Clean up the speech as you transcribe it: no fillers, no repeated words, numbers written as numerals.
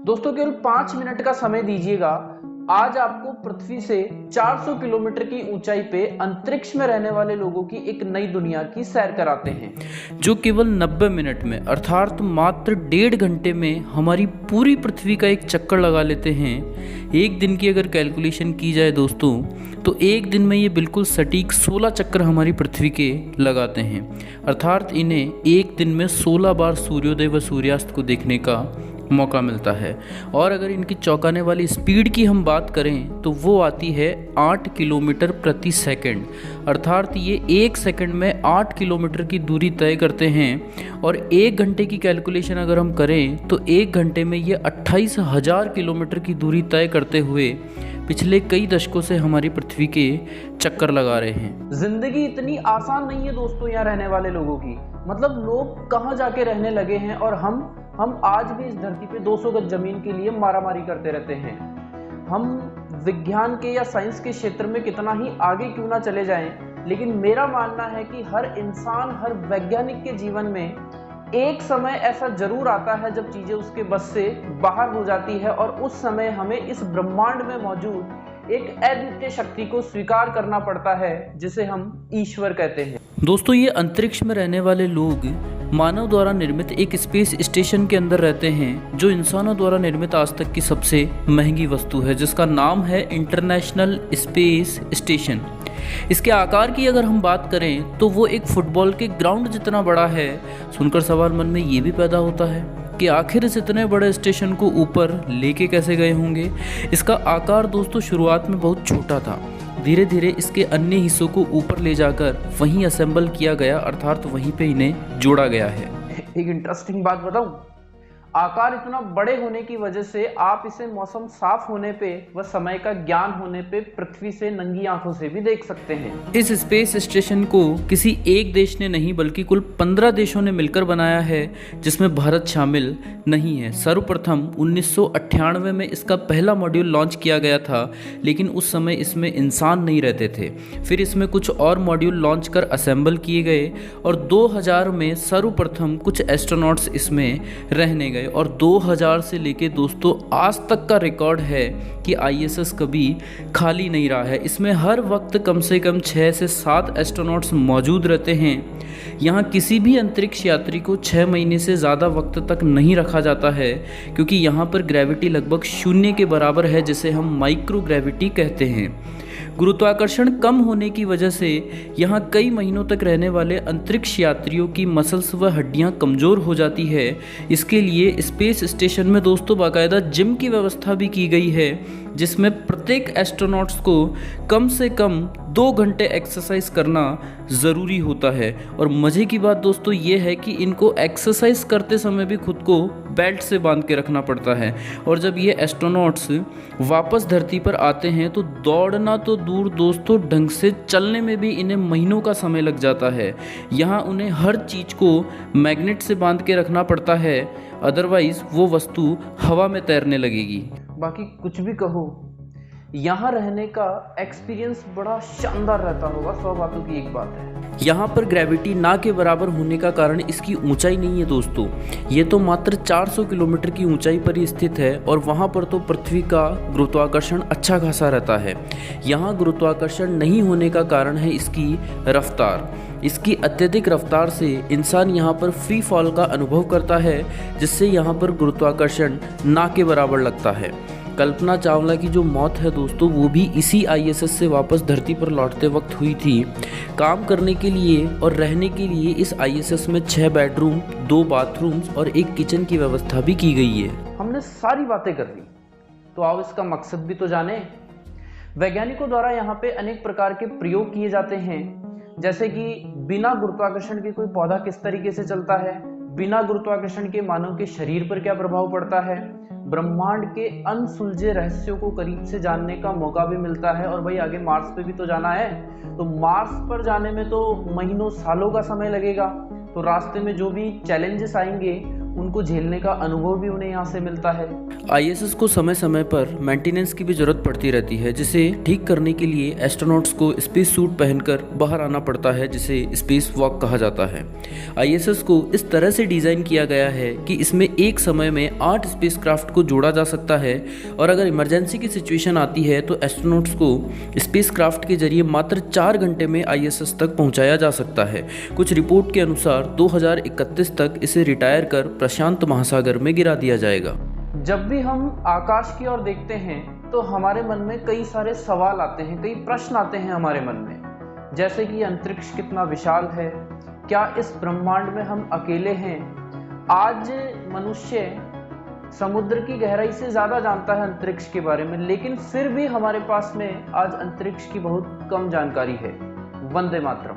दोस्तों केवल 5 मिनट का समय दीजिएगा। आज आपको पृथ्वी से 400 किलोमीटर की ऊंचाई पे अंतरिक्ष में रहने वाले लोगों की एक नई दुनिया की सैर कराते हैं, जो केवल 90 मिनट में अर्थात मात्र 1.5 घंटे में हमारी पूरी पृथ्वी का एक चक्कर लगा लेते हैं। एक दिन की अगर कैलकुलेशन की जाए दोस्तों, तो एक दिन में ये बिल्कुल सटीक 16 चक्कर हमारी पृथ्वी के लगाते हैं। अर्थात इन्हें एक दिन में 16 बार सूर्योदय व सूर्यास्त को देखने का मौका मिलता है। और अगर इनकी चौंकाने वाली स्पीड की हम बात करें तो वो आती है 8 किलोमीटर प्रति सेकंड। अर्थात ये 1 सेकंड में 8 किलोमीटर की दूरी तय करते हैं। और 1 घंटे की कैलकुलेशन अगर हम करें तो 1 घंटे में ये 28,000 किलोमीटर की दूरी तय करते हुए पिछले कई दशकों से हमारी पृथ्वी के चक्कर लगा रहे हैं। जिंदगी इतनी आसान नहीं है दोस्तों यहाँ रहने वाले लोगों की। मतलब लोग कहाँ जाके रहने लगे हैं और हम आज भी इस धरती पे 200 गज जमीन के लिए मारामारी करते रहते हैं। हम विज्ञान के या साइंस के क्षेत्र में कितना ही आगे क्यों ना चले जाएं, लेकिन मेरा मानना है कि हर इंसान, हर वैज्ञानिक के जीवन में एक समय ऐसा जरूर आता है जब चीजें उसके बस से बाहर हो जाती है और उस समय हमें इस ब्रह्मांड में मौजूद एक अद्वितीय शक्ति को स्वीकार करना पड़ता है, जिसे हम ईश्वर कहते हैं। दोस्तों, ये अंतरिक्ष में रहने वाले लोग मानव द्वारा निर्मित एक स्पेस स्टेशन के अंदर रहते हैं, जो इंसानों द्वारा निर्मित आज तक की सबसे महंगी वस्तु है, जिसका नाम है इंटरनेशनल स्पेस स्टेशन। इसके आकार की अगर हम बात करें तो वो एक फुटबॉल के ग्राउंड जितना बड़ा है। सुनकर सवाल मन में ये भी पैदा होता है कि आखिर इस इतने बड़े स्टेशन को ऊपर लेके कैसे गए होंगे। इसका आकार दोस्तों शुरुआत में बहुत छोटा था, धीरे धीरे इसके अन्य हिस्सों को ऊपर ले जाकर वहीं असेंबल किया गया, अर्थात वहीं पे इन्हें जोड़ा गया है। एक इंटरेस्टिंग बात बताऊं, आकार इतना बड़े होने की वजह से आप इसे मौसम साफ होने पे व समय का ज्ञान होने पे पृथ्वी से नंगी आंखों से भी देख सकते हैं। इस स्पेस स्टेशन को किसी एक देश ने नहीं बल्कि कुल 15 देशों ने मिलकर बनाया है, जिसमें भारत शामिल नहीं है। सर्वप्रथम 1998 में इसका पहला मॉड्यूल लॉन्च किया गया था, लेकिन उस समय इसमें इंसान नहीं रहते थे। फिर इसमें कुछ और मॉड्यूल लॉन्च कर असेंबल किए गए और 2000 में सर्वप्रथम कुछ एस्ट्रोनॉट्स इसमें रहने गए। और 2000 से लेके दोस्तों आज तक का रिकॉर्ड है कि आईएसएस कभी खाली नहीं रहा है। इसमें हर वक्त कम से कम 6 से 7 एस्ट्रोनॉट्स मौजूद रहते हैं। यहाँ किसी भी अंतरिक्ष यात्री को 6 महीने से ज़्यादा वक्त तक नहीं रखा जाता है, क्योंकि यहाँ पर ग्रेविटी लगभग 0 के बराबर है, जिसे हम माइक्रो ग्रेविटी कहते हैं। गुरुत्वाकर्षण कम होने की वजह से यहाँ कई महीनों तक रहने वाले अंतरिक्ष यात्रियों की मसल्स व हड्डियाँ कमज़ोर हो जाती है। इसके लिए स्पेस स्टेशन में दोस्तों बाकायदा जिम की व्यवस्था भी की गई है, जिसमें प्रत्येक एस्ट्रोनॉट्स को कम से कम 2 घंटे एक्सरसाइज करना ज़रूरी होता है। और मज़े की बात दोस्तों ये है कि इनको एक्सरसाइज करते समय भी खुद को बेल्ट से बांध के रखना पड़ता है। और जब ये एस्ट्रोनॉट्स वापस धरती पर आते हैं तो दौड़ना तो दूर दोस्तों, ढंग से चलने में भी इन्हें महीनों का समय लग जाता है। यहाँ उन्हें हर चीज़ को मैग्नेट से बांध के रखना पड़ता है, अदरवाइज वो वस्तु हवा में तैरने लगेगी। बाकी कुछ भी कहो, यहाँ रहने का एक्सपीरियंस बड़ा शानदार रहता होगा, 100 बातों की एक बात है। यहाँ पर ग्रेविटी ना के बराबर होने का कारण इसकी ऊंचाई नहीं है दोस्तों, ये तो मात्र 400 किलोमीटर की ऊंचाई पर ही स्थित है और वहाँ पर तो पृथ्वी का गुरुत्वाकर्षण अच्छा खासा रहता है। यहाँ गुरुत्वाकर्षण नहीं होने का कारण है इसकी रफ्तार। इसकी अत्यधिक रफ्तार से इंसान यहाँ पर फ्री फॉल का अनुभव करता है, जिससे यहाँ पर गुरुत्वाकर्षण ना के बराबर लगता है। कल्पना चावला की जो मौत है दोस्तों, वो भी इसी आईएसएस से वापस धरती पर लौटते वक्त हुई थी। काम करने के लिए और रहने के लिए इस आईएसएस में 6 बेडरूम, 2 बाथरूम्स और 1 किचन की व्यवस्था भी की गई है। हमने सारी बातें कर ली, तो आओ इसका मकसद भी तो जाने। वैज्ञानिकों द्वारा यहाँ पे अनेक प्रकार के प्रयोग किए जाते हैं, जैसे कि बिना गुरुत्वाकर्षण के कोई पौधा किस तरीके से चलता है, बिना गुरुत्वाकर्षण के मानव के शरीर पर क्या प्रभाव पड़ता है, ब्रह्मांड के अनसुलझे रहस्यों को करीब से जानने का मौका भी मिलता है। और भाई आगे मार्स पे भी तो जाना है, तो मार्स पर जाने में तो महीनों सालों का समय लगेगा। तो रास्ते में जो भी चैलेंजेस आएंगे उनको झेलने का अनुभव भी उन्हें यहाँ से मिलता है। आईएसएस को समय समय पर मेंटेनेंस की भी ज़रूरत पड़ती रहती है, जिसे ठीक करने के लिए एस्ट्रोनॉट्स को स्पेस सूट पहनकर बाहर आना पड़ता है, जिसे स्पेस वॉक कहा जाता है। आईएसएस को इस तरह से डिज़ाइन किया गया है कि इसमें एक समय में 8 स्पेसक्राफ्ट को जोड़ा जा सकता है, और अगर इमरजेंसी की सिचुएशन आती है तो एस्ट्रोनॉट्स को स्पेसक्राफ्ट के जरिए मात्र 4 घंटे में आईएसएस तक पहुंचाया जा सकता है। कुछ रिपोर्ट के अनुसार 2031 तक इसे रिटायर कर प्रशांत महासागर में गिरा दिया जाएगा। जब भी हम आकाश की ओर देखते हैं तो हमारे मन में कई सारे सवाल आते हैं, कई प्रश्न आते हैं हमारे मन में, जैसे कि अंतरिक्ष कितना विशाल है, क्या इस ब्रह्मांड में हम अकेले हैं। आज मनुष्य समुद्र की गहराई से ज़्यादा जानता है अंतरिक्ष के बारे में, लेकिन फिर भी हमारे पास में आज अंतरिक्ष की बहुत कम जानकारी है। वंदे मातरम।